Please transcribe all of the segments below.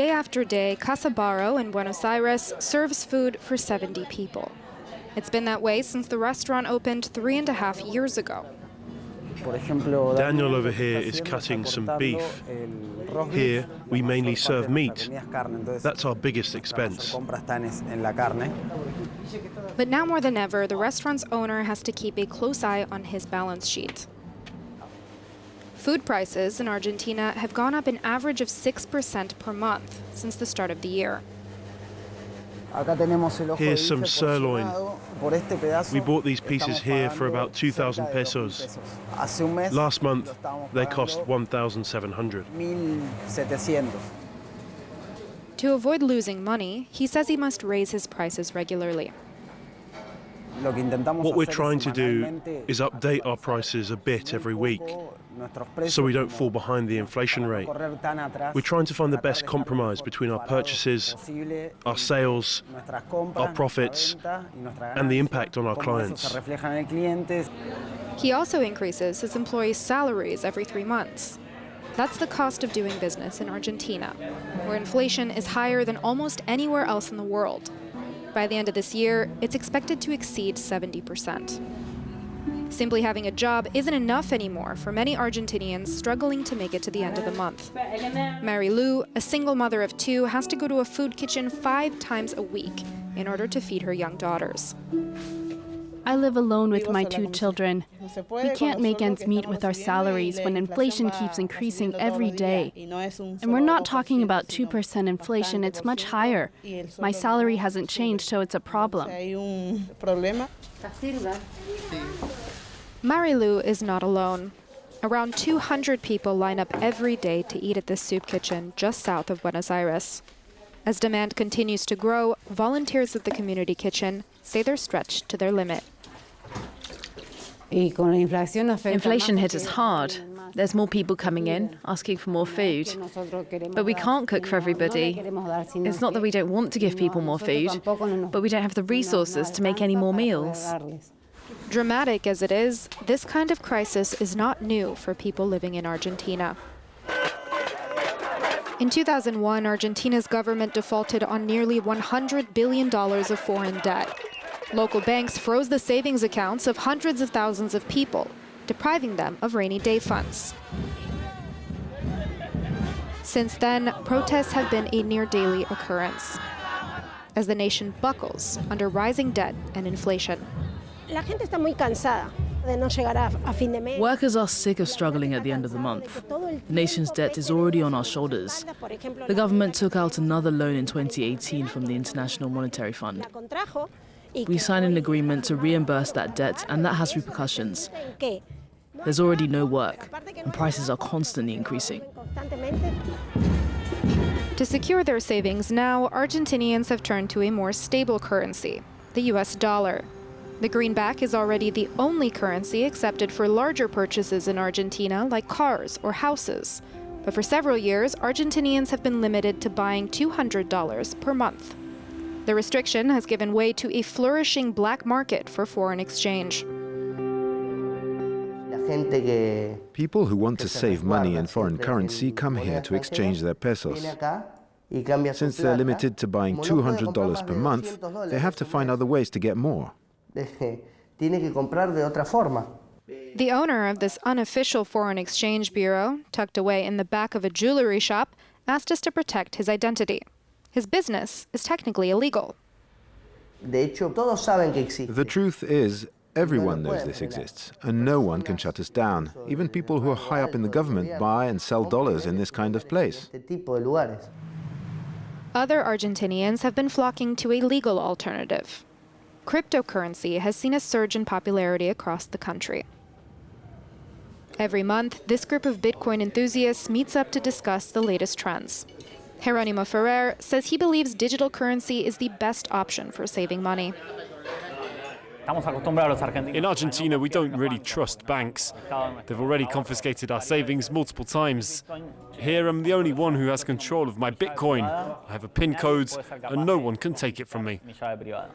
Day after day, Casa Barro in Buenos Aires serves food for 70 people. It's been that way since the restaurant opened 3.5 years ago. Daniel over here is cutting some beef. Here, we mainly serve meat. That's our biggest expense. But now more than ever, the restaurant's owner has to keep a close eye on his balance sheet. Food prices in Argentina have gone up an average of 6% per month since the start of the year. Here's some sirloin. We bought these pieces here for about 2,000 pesos. Last month, they cost 1,700. To avoid losing money, he says he must raise his prices regularly. What we're trying to do is update our prices a bit every week, so we don't fall behind the inflation rate. We're trying to find the best compromise between our purchases, our sales, our profits, and the impact on our clients. He also increases his employees' salaries every 3 months. That's the cost of doing business in Argentina, where inflation is higher than almost anywhere else in the world. By the end of this year, it's expected to exceed 70%. Simply having a job isn't enough anymore for many Argentinians struggling to make it to the end of the month. Mary Lou, a single mother of 2, has to go to a food kitchen 5 times a week in order to feed her young daughters. I live alone with my 2 children. We can't make ends meet with our salaries when inflation keeps increasing every day. And we're not talking about 2% inflation, it's much higher. My salary hasn't changed, so it's a problem. Marilu is not alone. Around 200 people line up every day to eat at this soup kitchen just south of Buenos Aires. As demand continues to grow, volunteers at the community kitchen say they're stretched to their limit. Inflation hit us hard. There's more people coming in, asking for more food. But we can't cook for everybody. It's not that we don't want to give people more food, but we don't have the resources to make any more meals. Dramatic as it is, this kind of crisis is not new for people living in Argentina. In 2001, Argentina's government defaulted on nearly $100 billion of foreign debt. Local banks froze the savings accounts of hundreds of thousands of people, depriving them of rainy day funds. Since then, protests have been a near-daily occurrence as the nation buckles under rising debt and inflation. Workers are sick of struggling at the end of the month. The nation's debt is already on our shoulders. The government took out another loan in 2018 from the International Monetary Fund. We signed an agreement to reimburse that debt, and that has repercussions. There's already no work, and prices are constantly increasing. To secure their savings now, Argentinians have turned to a more stable currency, the US dollar. The greenback is already the only currency accepted for larger purchases in Argentina, like cars or houses. But for several years, Argentinians have been limited to buying $200 per month. The restriction has given way to a flourishing black market for foreign exchange. People who want to save money in foreign currency come here to exchange their pesos. Since they're limited to buying $200 per month, they have to find other ways to get more. The owner of this unofficial foreign exchange bureau, tucked away in the back of a jewelry shop, asked us to protect his identity. His business is technically illegal. The truth is, everyone knows this exists, and no one can shut us down. Even people who are high up in the government buy and sell dollars in this kind of place. Other Argentinians have been flocking to a legal alternative. Cryptocurrency has seen a surge in popularity across the country. Every month, this group of Bitcoin enthusiasts meets up to discuss the latest trends. Jerónimo Ferrer says he believes digital currency is the best option for saving money. In Argentina, we don't really trust banks. They've already confiscated our savings multiple times. Here, I'm the only one who has control of my Bitcoin. I have a PIN code, and no one can take it from me.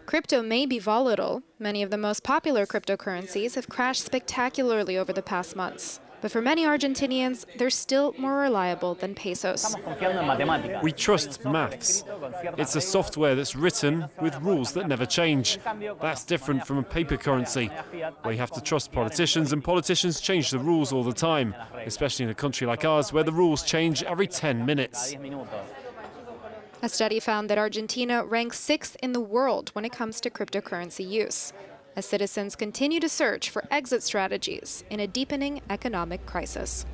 Crypto may be volatile. Many of the most popular cryptocurrencies have crashed spectacularly over the past months. But for many Argentinians, they're still more reliable than pesos. We trust maths. It's a software that's written with rules that never change. That's different from a paper currency, where you have to trust politicians, and politicians change the rules all the time, especially in a country like ours where the rules change every 10 minutes. A study found that Argentina ranks 6th in the world when it comes to cryptocurrency use, as citizens continue to search for exit strategies in a deepening economic crisis.